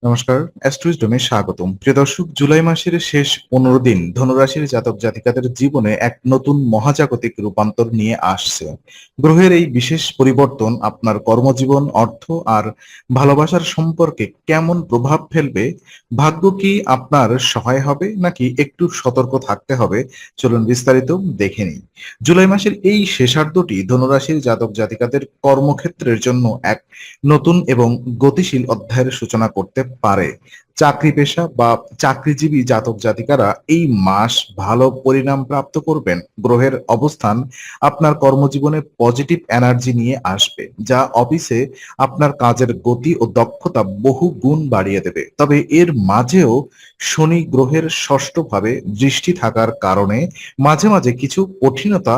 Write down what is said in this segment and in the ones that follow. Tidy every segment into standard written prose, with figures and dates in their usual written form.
নমস্কার, অ্যাস্ট্রোইজডমে স্বাগতম। প্রিয় দর্শক, জুলাই মাসের শেষ 15 দিন ধনুরাশির জাতক জাতিকাদের জীবনে এক নতুন মহাজাগতিক রূপান্তর নিয়ে আসছে। গ্রহের এই বিশেষ পরিবর্তন আপনার কর্মজীবন, অর্থ আর ভালোবাসার সম্পর্কে কেমন প্রভাব ফেলবে? ভাগ্য কি আপনার সহায় হবে নাকি একটু সতর্ক থাকতে হবে? চলুন বিস্তারিত দেখে নিই। জুলাই মাসের এই শেষার্ধটি ধনুরাশির জাতক জাতিকাদের কর্মক্ষেত্রের জন্য এক নতুন এবং গতিশীল অধ্যায়ের সূচনা করতে পারে। চাকরি পেশা বা চাকরিজীবী জাতক জাতিকারা এই মাস ভালো পরিণাম প্রাপ্ত করবেন। গ্রহের অবস্থান আপনার কর্মজীবনে পজিটিভ এনার্জি নিয়ে আসবে, যা অফিসে আপনার কাজের গতি ও দক্ষতা বহু গুণ বাড়িয়ে দেবে। তবে এর মাঝেও শনি গ্রহের ষষ্ঠ ভাবে দৃষ্টি থাকার কারণে মাঝে মাঝে কিছু কঠিনতা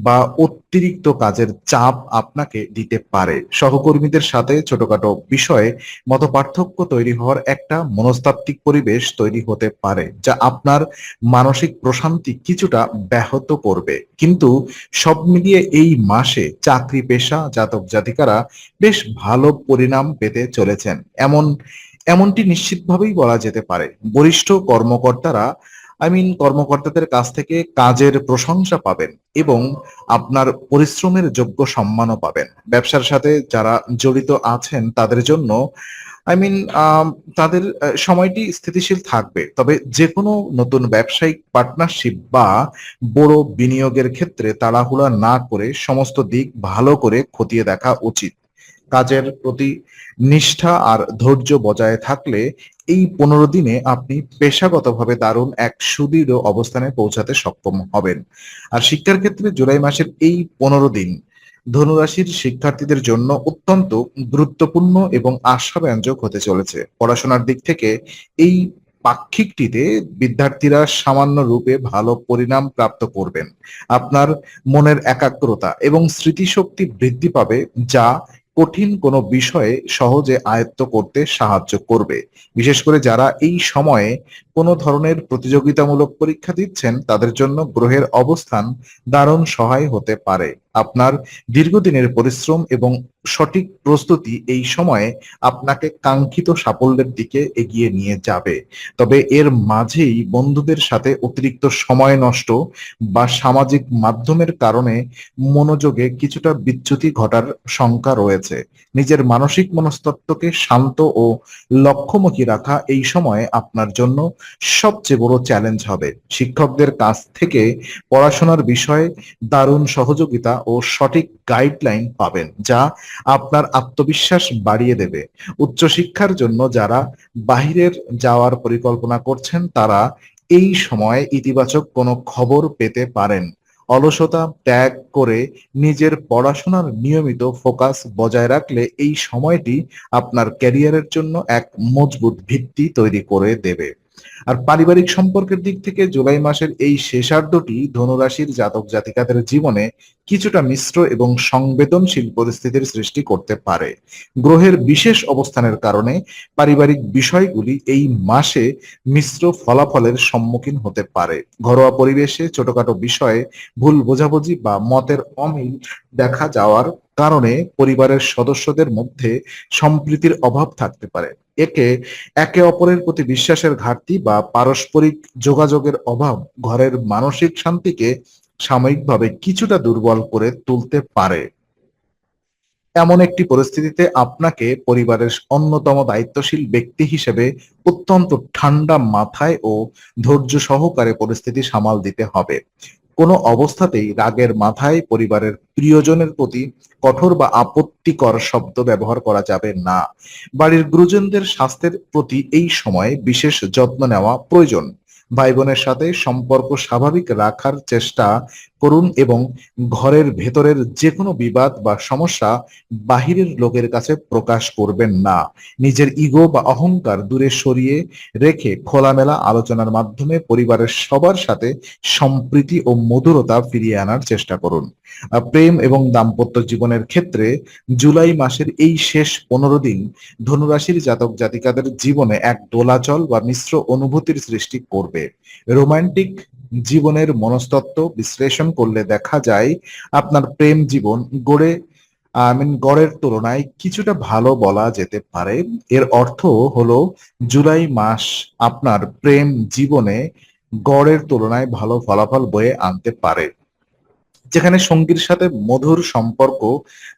বা অতিরিক্ত কাজের চাপ আপনাকে দিতে পারে। সহকর্মীদের সাথে ছোটখাটো বিষয়ে মতপার্থক্য তৈরি হওয়ার একটা মনস্তাত্ত্বিক পরিবেশ তৈরি হতে পারে, যা আপনার মানসিক প্রশান্তি কিছুটা ব্যাহত করবে। কিন্তু সব মিলিয়ে এই মাসে চাকরি পেশা জাতক জাতিকারা বেশ ভালো পরিণাম পেতে চলেছেন, এমনটি নিশ্চিতভাবেই বলা যেতে পারে। বরিষ্ঠ কর্মকর্তাদের কাছ থেকে কাজের প্রশংসা পাবেন এবং আপনার পরিশ্রমের যোগ্য সম্মানও পাবেন। ব্যবসার সাথে যারা জড়িত আছেন তাদের জন্য আই মিন তাদের সময়টি স্থিতিশীল থাকবে। তবে যে কোনো নতুন ব্যবসায়িক পার্টনারশিপ বা বড় বিনিয়োগের ক্ষেত্রে তাড়াহুড়া না করে সমস্ত দিক ভালো করে খতিয়ে দেখা উচিত। কাজের প্রতি নিষ্ঠা আর ধৈর্য বজায় থাকলে এই 15 দিনে আপনি পেশাগতভাবে দারুণ এক সুদৃঢ় অবস্থানে পৌঁছাতে সক্ষম হবেন। আর শিক্ষার ক্ষেত্রে জুলাই মাসের এই 15 দিন ধনুরাশির শিক্ষার্থীদের জন্য অত্যন্ত গুরুত্বপূর্ণ এবং আশাব্যঞ্জক হতে চলেছে। পড়াশোনার দিক থেকে এই পাক্ষিকটিতে বিদ্যার্থীরা সামান্য রূপে ভালো পরিণাম প্রাপ্ত করবেন। আপনার মনের একাগ্রতা এবং স্মৃতিশক্তি বৃদ্ধি পাবে, যা কঠিন কোনো বিষয়ে সহজে আয়ত্ত করতে সাহায্য করবে। বিশেষ করে যারা এই সময়ে কোনো ধরনের প্রতিযোগিতামূলক পরীক্ষা দিচ্ছেন, তাদের জন্য গ্রহের অবস্থান দারুণ সহায় হতে পারে। আপনার দীর্ঘদিনের পরিশ্রম এবং সঠিক প্রস্তুতি এই সময়ে আপনাকে কাঙ্ক্ষিত সাফল্যের দিকে এগিয়ে নিয়ে যাবে। তবে এর মাঝেই বন্ধুদের সাথে অতিরিক্ত সময় নষ্ট বা সামাজিক মাধ্যমের কারণে মনোযোগে কিছুটা বিচ্যুতি ঘটার শঙ্কা রয়েছে। নিজের মানসিক মনস্তত্ত্বকে শান্ত ও লক্ষ্যমুখী রাখা এই সময়ে আপনার জন্য সবচেয়ে বড় চ্যালেঞ্জ হবে। শিক্ষকদের কাছ থেকে পড়াশোনার বিষয়ে দারুণ সহযোগিতা ও সঠিক গাইডলাইন পাবেন, যা আপনার আত্মবিশ্বাস বাড়িয়ে দেবে। উচ্চশিক্ষার জন্য যারা বাহিরের যাওয়ার পরিকল্পনা করছেন, তারা এই সময় ইতিবাচক কোনো খবর পেতে পারেন। অলসতা ত্যাগ করে নিজের পড়াশোনার নিয়মিত ফোকাস বজায় রাখলে এই সময়টি আপনার ক্যারিয়ারের জন্য এক মজবুত ভিত্তি তৈরি করে দেবে। আর পারিবারিক সম্পর্কের দিক থেকে জুলাই মাসের এই শেষার্ধটি ধনুরাশির জাতক জাতিকাদের জীবনে কিছুটা মিশ্র এবং সংবেদনশীল পরিস্থিতির সৃষ্টি করতে পারে। গ্রহের বিশেষ অবস্থানের কারণে পারিবারিক বিষয়গুলি এই মাসে মিশ্র ফলাফলের সম্মুখীন হতে পারে। ঘরোয়া পরিবেশে ছোটখাটো বিষয়ে ভুল বোঝাবুঝি বা মতের অমিল দেখা যাওয়ার কারণে পরিবারের সদস্যদের মধ্যে সম্প্রীতির অভাব থাকতে পারে। একে একে অপরের প্রতি বিশ্বাসের ঘাটতি বা পারস্পরিক যোগাযোগের অভাব ঘরের মানসিক শান্তিকে সাময়িকভাবে কিছুটা দুর্বল করে তুলতে পারে। এমন একটি পরিস্থিতিতে আপনাকে পরিবারের অন্যতম দায়িত্বশীল ব্যক্তি হিসেবে অত্যন্ত ঠান্ডা মাথায় ও ধৈর্য সহকারে পরিস্থিতি সামাল দিতে হবে। কোনো অবস্থাতেই রাগের মাথায় পরিবারের প্রিয়জনের প্রতি কঠোর বা আপত্তিকর শব্দ ব্যবহার করা যাবে না। বাড়ির গুরুজনদের স্বাস্থ্যের প্রতি এই সময়ে বিশেষ যত্ন নেওয়া প্রয়োজন। ভাই বোনের সাথে সম্পর্ক স্বাভাবিক রাখার চেষ্টা করুন এবং ঘরের ভেতরের যে কোনো বিবাদ বা সমস্যা বাহিরের লোকের কাছে প্রকাশ করবেন না। নিজের ইগো বা অহংকার দূরে সরিয়ে রেখে খোলামেলা আলোচনার মাধ্যমে পরিবারের সবার সাথে সম্প্রীতি ও মধুরতা ফিরিয়ে আনার চেষ্টা করুন। প্রেম এবং দাম্পত্য জীবনের ক্ষেত্রে জুলাই মাসের এই শেষ 15 দিন ধনুরাশির জাতক জাতিকাদের জীবনে এক দোলাচল বা মিশ্র অনুভূতির সৃষ্টি করবে। রোমান্টিক জীবনের মনস্তত্ত্ব বিশ্লেষণ করলে দেখা যায় আপনার প্রেম জীবন গড়ে গড়ের তুলনায় কিছুটা ভালো বলা যেতে পারে। এর অর্থ হলো জুলাই মাস আপনার প্রেম জীবনে গড়ের তুলনায় ভালো ফলাফল বয়ে আনতে পারে, যেখানে সঙ্গীর সাথে মধুর সম্পর্ক,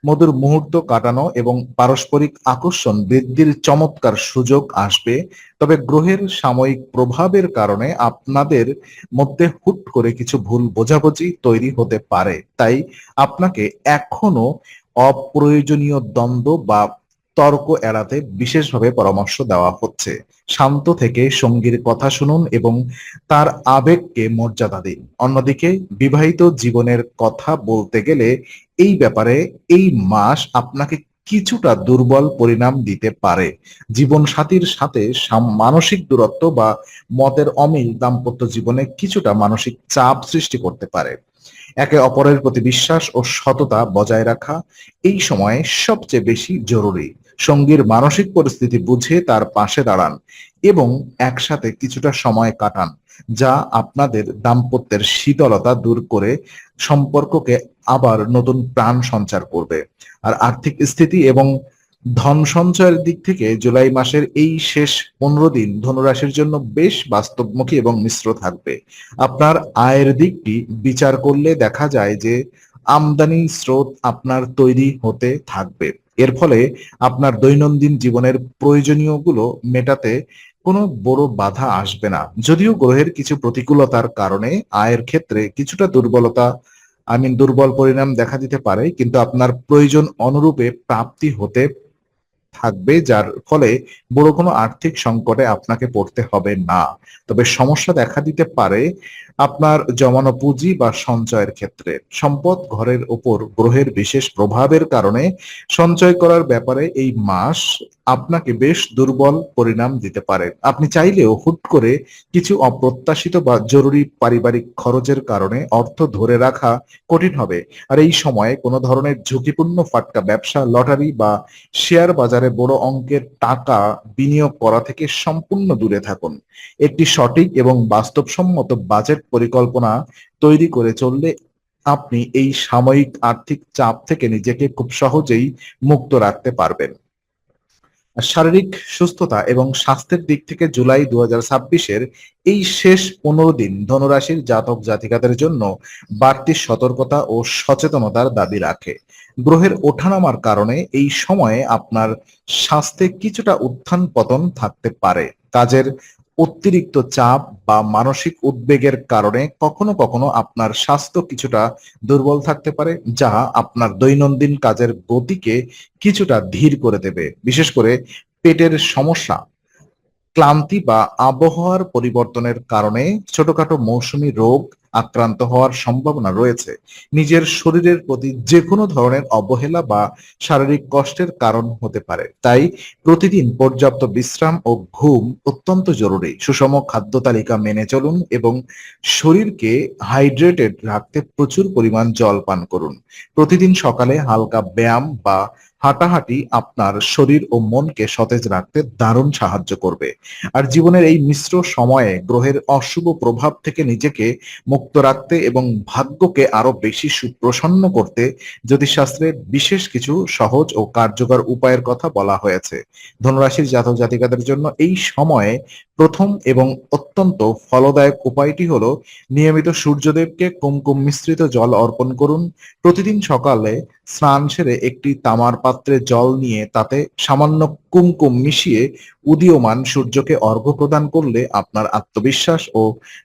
মধুর মুহূর্ত কাটানো এবং পারস্পরিক আকর্ষণ বৃদ্ধির চমৎকার সুযোগ আসবে। তবে গ্রহের সাময়িক প্রভাবের কারণে আপনাদের মধ্যে হুট করে কিছু ভুল বোঝাবুঝি তৈরি হতে পারে, তাই আপনাকে এখনো অপ্রয়োজনীয় দ্বন্দ্ব বা তর্ক এড়াতে বিশেষভাবে পরামর্শ দেওয়া হচ্ছে। শান্ত থেকে সঙ্গীর কথা শুনুন এবং তার আবেগকে মর্যাদা দিন। অন্যদিকে বিবাহিত জীবনের কথা বলতে গেলে এই ব্যাপারে এই মাস আপনাকে কিছুটা দুর্বল পরিণাম দিতে পারে। জীবন সাথীর সাথে মানসিক দূরত্ব বা মতের অমিল দাম্পত্য জীবনে কিছুটা মানসিক চাপ সৃষ্টি করতে পারে। একে অপরের প্রতি বিশ্বাস ও সততা বজায় রাখা এই সময়ে সবচেয়ে বেশি জরুরি। সঙ্গীর মানসিক পরিস্থিতি বুঝে তার পাশে দাঁড়ান এবং একসাথে কিছুটা সময় কাটান, যা আপনাদের দাম্পত্যের শীতলতা দূর করে সম্পর্ককে আবার নতুন প্রাণ সঞ্চার করবে। আর আর্থিক স্থিতি এবং ধন সঞ্চয়ের দিক থেকে জুলাই মাসের এই শেষ 15 দিন ধনুরাশির জন্য বেশ বাস্তবমুখী এবং মিশ্র থাকবে। আপনার আয়ের দিকটি বিচার করলে দেখা যায় যে আমদানি স্রোত আপনার তৈরি হতে থাকবে। এর ফলে আপনার দৈনন্দিন জীবনের প্রয়োজনীয়গুলো মেটাতে কোনো বড় বাধা আসবে না। যদিও গ্রহের কিছু প্রতিকূলতার কারণে আয়ের ক্ষেত্রে কিছুটা দুর্বল পরিণাম দেখা দিতে পারে, কিন্তু আপনার প্রয়োজন অনুরূপে প্রাপ্তি হতে থাকবে, যার ফলে বড় কোনো আর্থিক সংকটে আপনাকে পড়তে হবে না। তবে সমস্যা দেখা দিতে পারে আপনার জমানো পুঁজি বা সঞ্চয়ের ক্ষেত্রে। সম্পদ ঘরের ওপর গ্রহের বিশেষ প্রভাবের কারণে সঞ্চয় করার ব্যাপারে এই মাস আপনাকে বেশ দুর্বল পরিণাম দিতে পারে। আপনি চাইলেও হুট করে কিছু অপ্রত্যাশিত বা জরুরি পারিবারিক খরচের কারণে অর্থ ধরে রাখা কঠিন হবে। আর এই সময়ে কোনো ধরনের ঝুঁকিপূর্ণ ফাটকা ব্যবসা, লটারি বা শেয়ার বাজারে বড় অঙ্কের টাকা বিনিয়োগ করা থেকে সম্পূর্ণ দূরে থাকুন। একটি সঠিক এবং বাস্তবসম্মত বাজেট পরিকল্পনা তৈরি করে চললে আপনি এই সাময়িক আর্থিক চাপ থেকে নিজেকে খুব সহজেই মুক্ত রাখতে পারবেন। আর শারীরিক সুস্থতা এবং স্বাস্থ্যের দিক থেকে জুলাই 2026-এর এই শেষ 15 দিন ধনুরাশির জাতক জাতিকাদের জন্য বাড়তি সতর্কতা ও সচেতনতার দাবি রাখে। গ্রহের ওঠানামার কারণে এই সময়ে আপনার স্বাস্থ্যে কিছুটা উত্থান পতন থাকতে পারে। কাজের অতিরিক্ত চাপ বা মানসিক উদ্বেগের কারণে কখনো কখনো আপনার স্বাস্থ্য কিছুটা দুর্বল থাকতে পারে, যা আপনার দৈনন্দিন কাজের গতিকে কিছুটা ধীর করে দেবে। বিশেষ করে পেটের সমস্যা, ক্লান্তি বা আবহাওয়ার পরিবর্তনের কারণে ছোটখাটো মৌসুমী রোগ আক্রান্ত হওয়ার সম্ভাবনা রয়েছে। নিজের শরীরের প্রতি যে কোনো ধরনের অবহেলা বা শারীরিক কষ্টের কারণ হতে পারে। তাই প্রতিদিন পর্যাপ্ত বিশ্রাম ও ঘুম অত্যন্ত জরুরি। সুষম খাদ্য তালিকা মেনে চলুন এবং শরীরকে হাইড্রেটেড রাখতে প্রচুর পরিমাণ জল পান করুন। প্রতিদিন সকালে হালকা ব্যায়াম বা হাঁটাহাঁটি আপনার শরীর ও মনকে সতেজ রাখতে দারুণ সাহায্য করবে। আর জীবনের এই মিশ্র সময়ে গ্রহের অশুভ প্রভাব থেকে নিজেকে মুক্ত রাখতে এবং ভাগ্যকে আরো বেশি সুপ্রসন্ন করতে জ্যোতিষশাস্ত্রে বিশেষ কিছু সহজ ও কার্যকর উপায়ের কথা বলা হয়েছে। ধনুরাশির জাতক জাতিকাদের জন্য এই সময়ে প্রথম এবং অত্যন্ত ফলদায়ক উপায়টি হলো নিয়মিত সূর্যদেবকে কুমকুম মিশ্রিত জল অর্পণ করুন। প্রতিদিন সকালে স্নান সেরে একটি তামার পাত্রে জল নিয়ে তাতে সামান্য কুমকুম মিশিয়ে উদীয়মান সূর্যকে অর্ঘ্য প্রদান করলে আপনার আত্মবিশ্বাস ও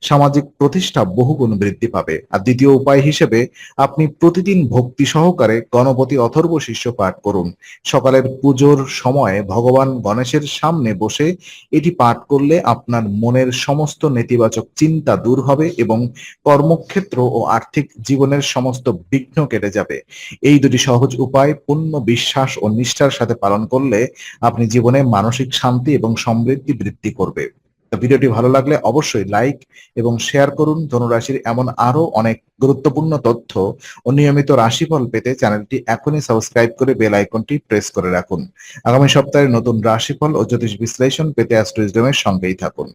সামাজিক প্রতিষ্ঠা বহুগুণ বৃদ্ধি পাবে। আর দ্বিতীয় উপায় হিসেবে আপনি প্রতিদিন ভক্তি সহকারে গণপতি অথর্ব শীর্ষ পাঠ করুন। সকালের পুজোর সময় ভগবান গণেশের সামনে বসে এটি পাঠ করলে আপনার মনের সমস্ত নেতিবাচক চিন্তা দূর হবে এবং কর্মক্ষেত্র ও আর্থিক জীবনের সমস্ত বিঘ্ন কেটে যাবে। এই দুটি সহজ উপায় পূর্ণ বিশ্বাস ও নিষ্ঠার সাথে পালন করলে আপনি জীবনে মানসিক শান্তি এবং সমৃদ্ধি বৃদ্ধি করবে। তো ভিডিওটি ভালো লাগলে অবশ্যই লাইক এবং শেয়ার করুন। ধনুরাশির এমন আরো অনেক গুরুত্বপূর্ণ তথ্য ও নিয়মিত রাশিফল পেতে চ্যানেলটি এখনই সাবস্ক্রাইব করে বেল আইকনটি প্রেস করে রাখুন। আগামী সপ্তাহে নতুন রাশিফল ও জ্যোতিষ বিশ্লেষণ পেতে অ্যাস্ট্রো উইজডমের সঙ্গেই থাকুন।